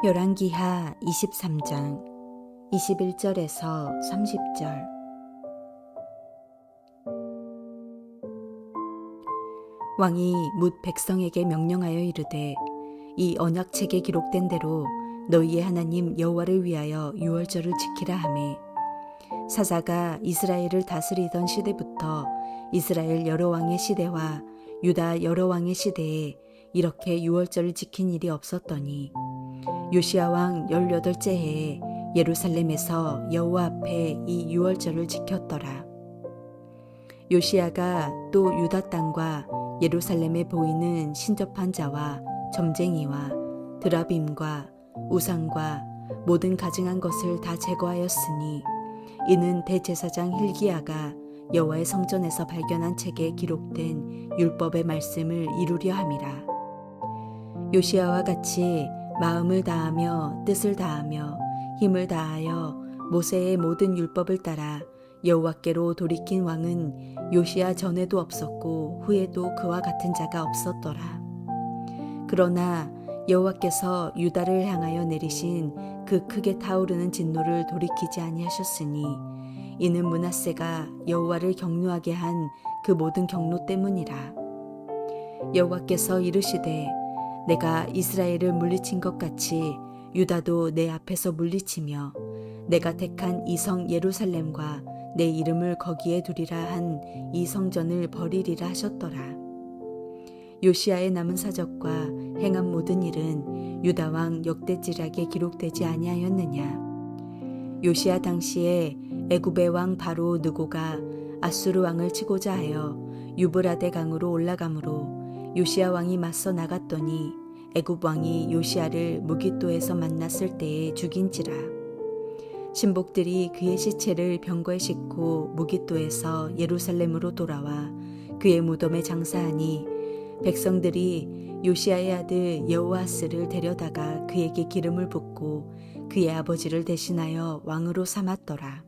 열왕기하 23장 21절에서 30절. 왕이 뭇 백성에게 명령하여 이르되, 이 언약책에 기록된 대로 너희의 하나님 여호와를 위하여 유월절을 지키라 하매, 사사가 이스라엘을 다스리던 시대부터 이스라엘 여러 왕의 시대와 유다 여러 왕의 시대에 이렇게 유월절을 지킨 일이 없었더니, 요시야 왕 18째 해에 예루살렘에서 여호와 앞에 이 유월절을 지켰더라. 요시야가 또 유다 땅과 예루살렘에 보이는 신접한 자와 점쟁이와 드라빔과 우상과 모든 가증한 것을 다 제거하였으니, 이는 대제사장 hil기야가 여호와의 성전에서 발견한 책에 기록된 율법의 말씀을 이루려 함이라. 요시야와 같이 마음을 다하며 뜻을 다하며 힘을 다하여 모세의 모든 율법을 따라 여호와께로 돌이킨 왕은 요시야 전에도 없었고 후에도 그와 같은 자가 없었더라. 그러나 여호와께서 유다를 향하여 내리신 그 크게 타오르는 진노를 돌이키지 아니하셨으니, 이는 므낫세가 여호와를 경노하게 한 그 모든 경노 때문이라. 여호와께서 이르시되, 내가 이스라엘을 물리친 것 같이 유다도 내 앞에서 물리치며 내가 택한 이 성 예루살렘과 내 이름을 거기에 두리라 한 이 성전을 버리리라 하셨더라. 요시야의 남은 사적과 행한 모든 일은 유다 왕 역대지략에 기록되지 아니하였느냐. 요시야 당시에 애굽의 왕 바로 느고가 아수르 왕을 치고자 하여 유브라데 강으로 올라가므로 요시야 왕이 맞서 나갔더니 애굽 왕이 요시야를 무깃도에서 만났을 때에 죽인지라. 신복들이 그의 시체를 병거에 싣고 무깃도에서 예루살렘으로 돌아와 그의 무덤에 장사하니, 백성들이 요시야의 아들 여호아스를 데려다가 그에게 기름을 붓고 그의 아버지를 대신하여 왕으로 삼았더라.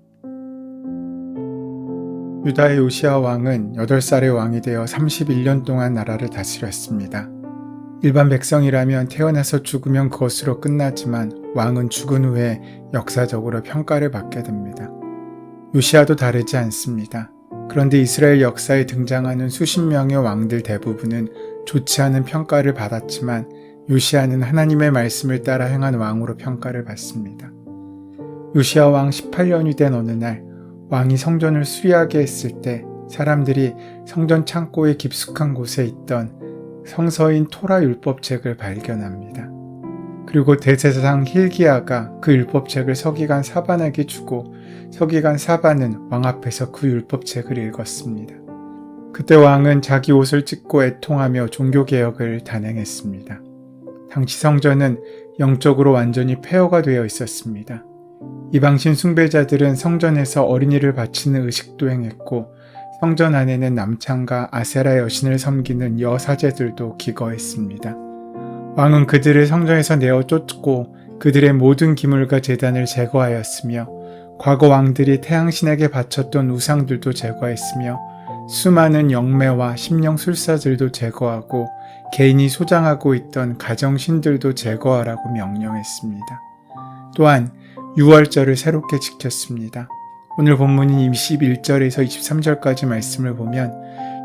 유다의 요시야 왕은 8살의 왕이 되어 31년 동안 나라를 다스렸습니다. 일반 백성이라면 태어나서 죽으면 그것으로 끝나지만 왕은 죽은 후에 역사적으로 평가를 받게 됩니다. 요시야도 다르지 않습니다. 그런데 이스라엘 역사에 등장하는 수십 명의 왕들 대부분은 좋지 않은 평가를 받았지만, 요시야는 하나님의 말씀을 따라 행한 왕으로 평가를 받습니다. 요시야 왕 18년이 된 어느 날, 왕이 성전을 수리하게 했을 때 사람들이 성전 창고의 깊숙한 곳에 있던 성서인 토라 율법책을 발견합니다. 그리고 대제사장 hil기야가 그 율법책을 서기관 사반에게 주고, 서기관 사반은 왕 앞에서 그 율법책을 읽었습니다. 그때 왕은 자기 옷을 찢고 애통하며 종교개혁을 단행했습니다. 당시 성전은 영적으로 완전히 폐허가 되어 있었습니다. 이방신 숭배자들은 성전에서 어린이를 바치는 의식도 행했고, 성전 안에는 남창과 아세라 여신을 섬기는 여사제들도 기거했습니다. 왕은 그들을 성전에서 내어 쫓고 그들의 모든 기물과 제단을 제거하였으며, 과거 왕들이 태양신에게 바쳤던 우상들도 제거했으며, 수많은 영매와 심령술사들도 제거하고 개인이 소장하고 있던 가정신들도 제거하라고 명령했습니다. 또한 유월절을 새롭게 지켰습니다. 오늘 본문인 21절에서 23절까지 말씀을 보면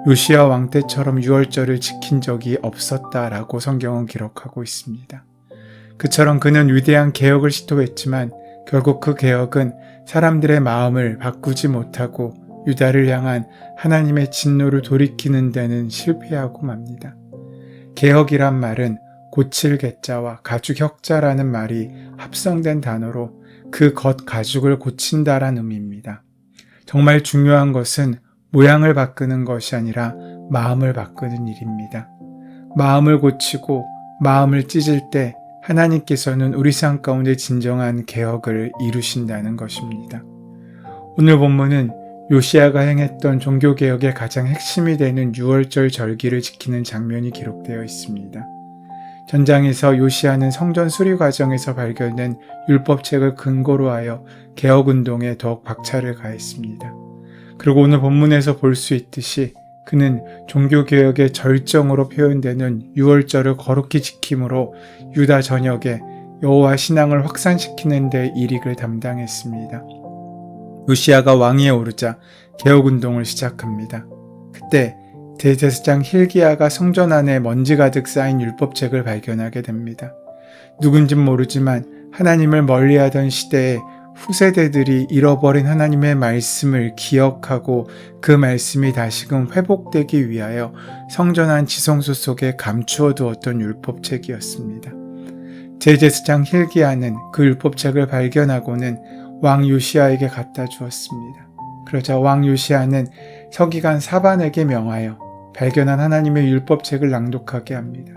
요시야 왕 때처럼 유월절을 지킨 적이 없었다라고 성경은 기록하고 있습니다. 그처럼 그는 위대한 개혁을 시도했지만 결국 그 개혁은 사람들의 마음을 바꾸지 못하고 유다를 향한 하나님의 진노를 돌이키는 데는 실패하고 맙니다. 개혁이란 말은 고칠 개자와 가죽 혁자라는 말이 합성된 단어로 그 겉 가죽을 고친다란 의미입니다. 정말 중요한 것은 모양을 바꾸는 것이 아니라 마음을 바꾸는 일입니다. 마음을 고치고 마음을 찢을 때 하나님께서는 우리 삶 가운데 진정한 개혁을 이루신다는 것입니다. 오늘 본문은 요시야가 행했던 종교개혁의 가장 핵심이 되는 유월절 절기를 지키는 장면이 기록되어 있습니다. 전장에서 요시야는 성전 수리 과정에서 발견된 율법책을 근거로 하여 개혁운동에 더욱 박차를 가했습니다. 그리고 오늘 본문에서 볼 수 있듯이 그는 종교개혁의 절정으로 표현되는 유월절을 거룩히 지킴으로 유다 전역에 여호와 신앙을 확산시키는 데 일익을 담당했습니다. 요시야가 왕위에 오르자 개혁운동을 시작합니다. 그때 대제사장 hil기야가 성전 안에 먼지 가득 쌓인 율법책을 발견하게 됩니다. 누군진 모르지만 하나님을 멀리하던 시대에 후세대들이 잃어버린 하나님의 말씀을 기억하고 그 말씀이 다시금 회복되기 위하여 성전 안 지성소 속에 감추어 두었던 율법책이었습니다. 대제사장 hil기야는 그 율법책을 발견하고는 왕 요시야에게 갖다 주었습니다. 그러자 왕 요시야는 서기관 사반에게 명하여 발견한 하나님의 율법책을 낭독하게 합니다.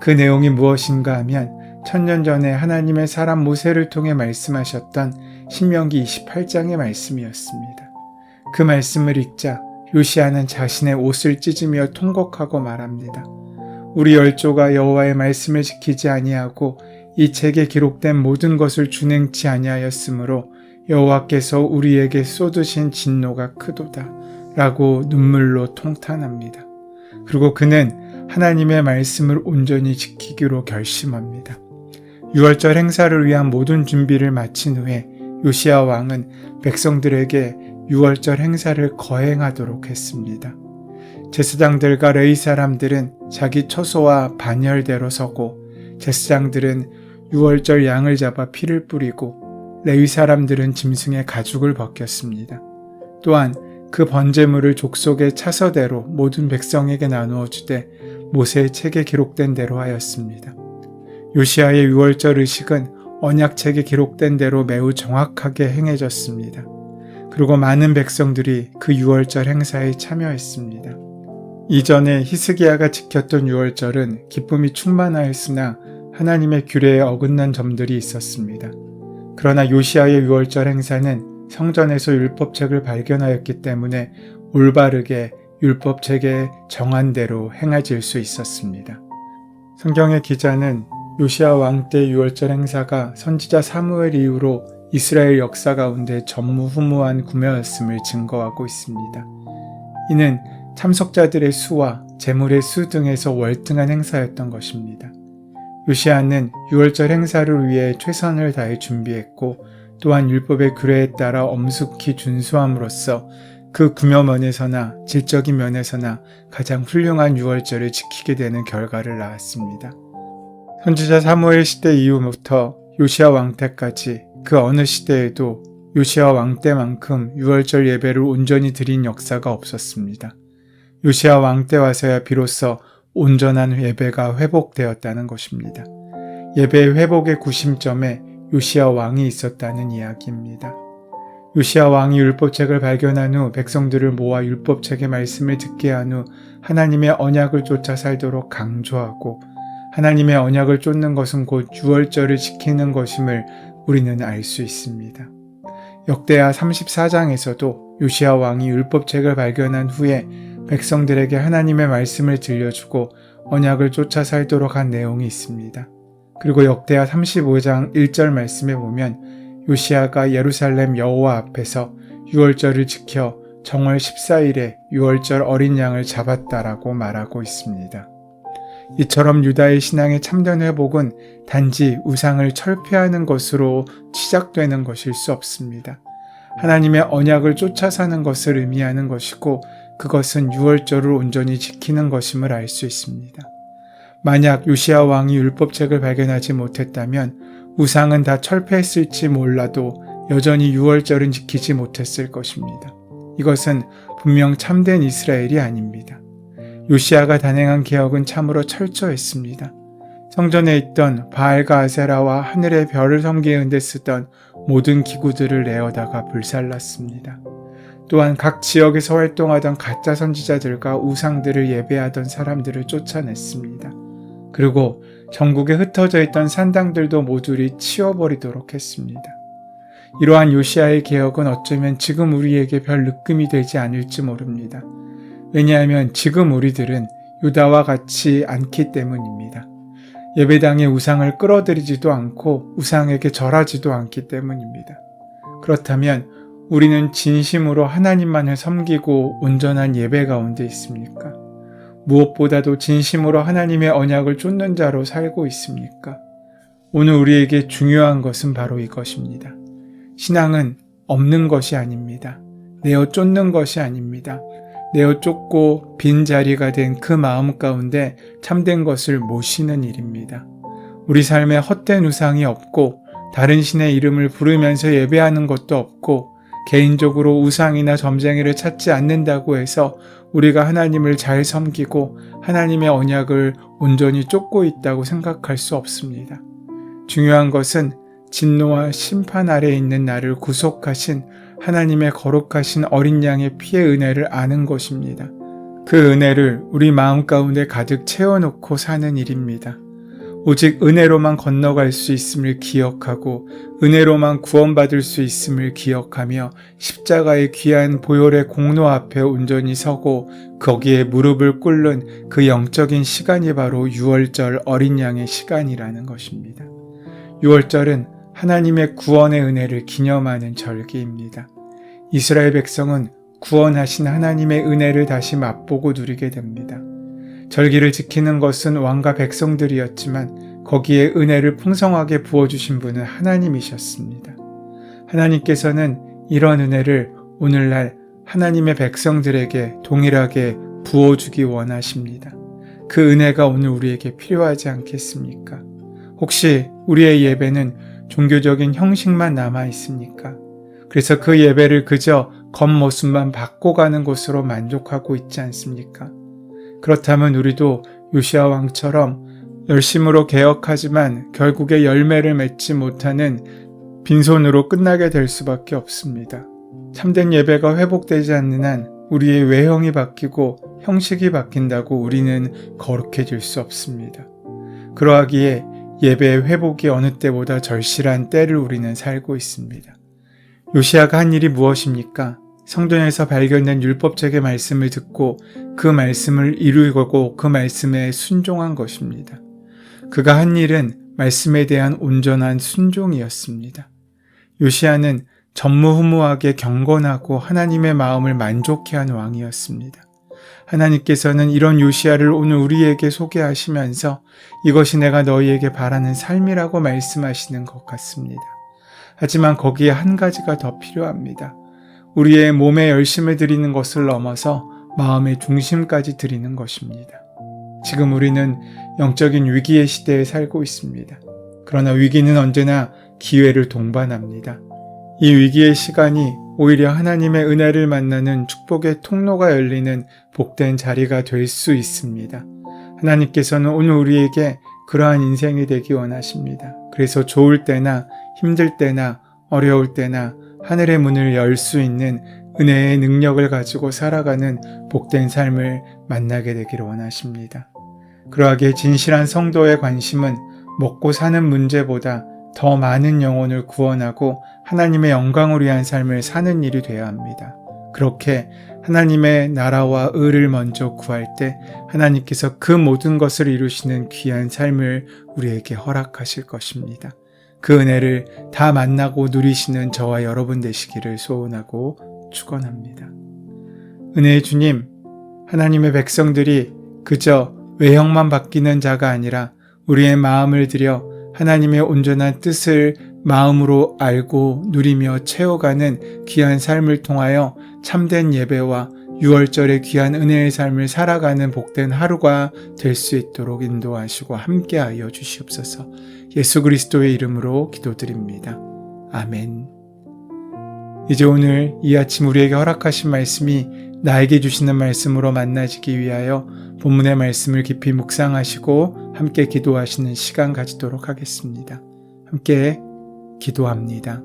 그 내용이 무엇인가 하면 천년 전에 하나님의 사람 모세를 통해 말씀하셨던 신명기 28장의 말씀이었습니다. 그 말씀을 읽자 요시야는 자신의 옷을 찢으며 통곡하고 말합니다. 우리 열조가 여호와의 말씀을 지키지 아니하고 이 책에 기록된 모든 것을 준행치 아니하였으므로 여호와께서 우리에게 쏟으신 진노가 크도다 라고 눈물로 통탄합니다. 그리고 그는 하나님의 말씀을 온전히 지키기로 결심합니다. 유월절 행사를 위한 모든 준비를 마친 후에 요시야 왕은 백성들에게 유월절 행사를 거행하도록 했습니다. 제사장들과 레위 사람들은 자기 처소와 반열대로 서고 제사장들은 유월절 양을 잡아 피를 뿌리고 레위 사람들은 짐승의 가죽을 벗겼습니다. 또한 그 번제물을 족속의 차서대로 모든 백성에게 나누어 주되 모세의 책에 기록된 대로 하였습니다. 요시야의 유월절 의식은 언약책에 기록된 대로 매우 정확하게 행해졌습니다. 그리고 많은 백성들이 그 유월절 행사에 참여했습니다. 이전에 히스기야가 지켰던 유월절은 기쁨이 충만하였으나 하나님의 규례에 어긋난 점들이 있었습니다. 그러나 요시야의 유월절 행사는 성전에서 율법책을 발견하였기 때문에 올바르게 율법책에 정한 대로 행해질 수 있었습니다. 성경의 기자는 요시야 왕 때 유월절 행사가 선지자 사무엘 이후로 이스라엘 역사 가운데 전무후무한 구매였음을 증거하고 있습니다. 이는 참석자들의 수와 재물의 수 등에서 월등한 행사였던 것입니다. 요시야는 유월절 행사를 위해 최선을 다해 준비했고 또한 율법의 규례에 따라 엄숙히 준수함으로써 그 구묘면에서나 질적인 면에서나 가장 훌륭한 유월절을 지키게 되는 결과를 낳았습니다. 선지자 사무엘 시대 이후부터 요시야 왕 때까지 그 어느 시대에도 요시야 왕 때만큼 유월절 예배를 온전히 드린 역사가 없었습니다. 요시야 왕 때 와서야 비로소 온전한 예배가 회복되었다는 것입니다. 예배의 회복의 구심점에 요시야 왕이 있었다는 이야기입니다. 요시야 왕이 율법책을 발견한 후 백성들을 모아 율법책의 말씀을 듣게 한 후 하나님의 언약을 쫓아 살도록 강조하고 하나님의 언약을 쫓는 것은 곧 유월절을 지키는 것임을 우리는 알 수 있습니다. 역대하 34장에서도 요시야 왕이 율법책을 발견한 후에 백성들에게 하나님의 말씀을 들려주고 언약을 쫓아 살도록 한 내용이 있습니다. 그리고 역대하 35장 1절 말씀에 보면 요시야가 예루살렘 여호와 앞에서 유월절을 지켜 정월 14일에 유월절 어린 양을 잡았다라고 말하고 있습니다. 이처럼 유다의 신앙의 참된 회복은 단지 우상을 철폐하는 것으로 시작되는 것일 수 없습니다. 하나님의 언약을 쫓아 사는 것을 의미하는 것이고 그것은 유월절을 온전히 지키는 것임을 알 수 있습니다. 만약 요시야 왕이 율법책을 발견하지 못했다면 우상은 다 철폐했을지 몰라도 여전히 유월절은 지키지 못했을 것입니다. 이것은 분명 참된 이스라엘이 아닙니다. 요시야가 단행한 개혁은 참으로 철저했습니다. 성전에 있던 바알과 아세라와 하늘의 별을 섬기는 데 쓰던 모든 기구들을 내어다가 불살랐습니다. 또한 각 지역에서 활동하던 가짜 선지자들과 우상들을 예배하던 사람들을 쫓아냈습니다. 그리고 전국에 흩어져 있던 산당들도 모조리 치워버리도록 했습니다. 이러한 요시야의 개혁은 어쩌면 지금 우리에게 별 느낌이 되지 않을지 모릅니다. 왜냐하면 지금 우리들은 유다와 같지 않기 때문입니다. 예배당의 우상을 끌어들이지도 않고 우상에게 절하지도 않기 때문입니다. 그렇다면 우리는 진심으로 하나님만을 섬기고 온전한 예배 가운데 있습니까? 무엇보다도 진심으로 하나님의 언약을 쫓는 자로 살고 있습니까? 오늘 우리에게 중요한 것은 바로 이것입니다. 신앙은 없는 것이 아닙니다. 내어 쫓는 것이 아닙니다. 내어 쫓고 빈자리가 된 그 마음 가운데 참된 것을 모시는 일입니다. 우리 삶에 헛된 우상이 없고 다른 신의 이름을 부르면서 예배하는 것도 없고 개인적으로 우상이나 점쟁이를 찾지 않는다고 해서 우리가 하나님을 잘 섬기고 하나님의 언약을 온전히 쫓고 있다고 생각할 수 없습니다. 중요한 것은 진노와 심판 아래에 있는 나를 구속하신 하나님의 거룩하신 어린 양의 피의 은혜를 아는 것입니다. 그 은혜를 우리 마음 가운데 가득 채워놓고 사는 일입니다. 오직 은혜로만 건너갈 수 있음을 기억하고 은혜로만 구원받을 수 있음을 기억하며 십자가의 귀한 보혈의 공로 앞에 온전히 서고 거기에 무릎을 꿇는 그 영적인 시간이 바로 유월절 어린 양의 시간이라는 것입니다. 유월절은 하나님의 구원의 은혜를 기념하는 절기입니다. 이스라엘 백성은 구원하신 하나님의 은혜를 다시 맛보고 누리게 됩니다. 절기를 지키는 것은 왕과 백성들이었지만 거기에 은혜를 풍성하게 부어주신 분은 하나님이셨습니다. 하나님께서는 이런 은혜를 오늘날 하나님의 백성들에게 동일하게 부어주기 원하십니다. 그 은혜가 오늘 우리에게 필요하지 않겠습니까? 혹시 우리의 예배는 종교적인 형식만 남아 있습니까? 그래서 그 예배를 그저 겉모습만 바꿔가는 것으로 만족하고 있지 않습니까? 그렇다면 우리도 요시야 왕처럼 열심으로 개혁하지만 결국에 열매를 맺지 못하는 빈손으로 끝나게 될 수밖에 없습니다. 참된 예배가 회복되지 않는 한 우리의 외형이 바뀌고 형식이 바뀐다고 우리는 거룩해질 수 없습니다. 그러하기에 예배의 회복이 어느 때보다 절실한 때를 우리는 살고 있습니다. 요시야가 한 일이 무엇입니까? 성전에서 발견된 율법책의 말씀을 듣고 그 말씀을 이루고 그 말씀에 순종한 것입니다. 그가 한 일은 말씀에 대한 온전한 순종이었습니다. 요시야는 전무후무하게 경건하고 하나님의 마음을 만족해 한 왕이었습니다. 하나님께서는 이런 요시야를 오늘 우리에게 소개하시면서 이것이 내가 너희에게 바라는 삶이라고 말씀하시는 것 같습니다. 하지만 거기에 한 가지가 더 필요합니다. 우리의 몸에 열심을 드리는 것을 넘어서 마음의 중심까지 드리는 것입니다. 지금 우리는 영적인 위기의 시대에 살고 있습니다. 그러나 위기는 언제나 기회를 동반합니다. 이 위기의 시간이 오히려 하나님의 은혜를 만나는 축복의 통로가 열리는 복된 자리가 될 수 있습니다. 하나님께서는 오늘 우리에게 그러한 인생이 되기 원하십니다. 그래서 좋을 때나 힘들 때나 어려울 때나 하늘의 문을 열 수 있는 은혜의 능력을 가지고 살아가는 복된 삶을 만나게 되기를 원하십니다. 그러하기에 진실한 성도의 관심은 먹고 사는 문제보다 더 많은 영혼을 구원하고 하나님의 영광을 위한 삶을 사는 일이 되어야 합니다. 그렇게 하나님의 나라와 의를 먼저 구할 때 하나님께서 그 모든 것을 이루시는 귀한 삶을 우리에게 허락하실 것입니다. 그 은혜를 다 만나고 누리시는 저와 여러분 되시기를 소원하고 축원합니다. 은혜의 주님, 하나님의 백성들이 그저 외형만 바뀌는 자가 아니라 우리의 마음을 들여 하나님의 온전한 뜻을 마음으로 알고 누리며 채워가는 귀한 삶을 통하여 참된 예배와 유월절의 귀한 은혜의 삶을 살아가는 복된 하루가 될 수 있도록 인도하시고 함께하여 주시옵소서. 예수 그리스도의 이름으로 기도드립니다. 아멘. 이제 오늘 이 아침 우리에게 허락하신 말씀이 나에게 주시는 말씀으로 만나지기 위하여 본문의 말씀을 깊이 묵상하시고 함께 기도하시는 시간 가지도록 하겠습니다. 함께 기도합니다.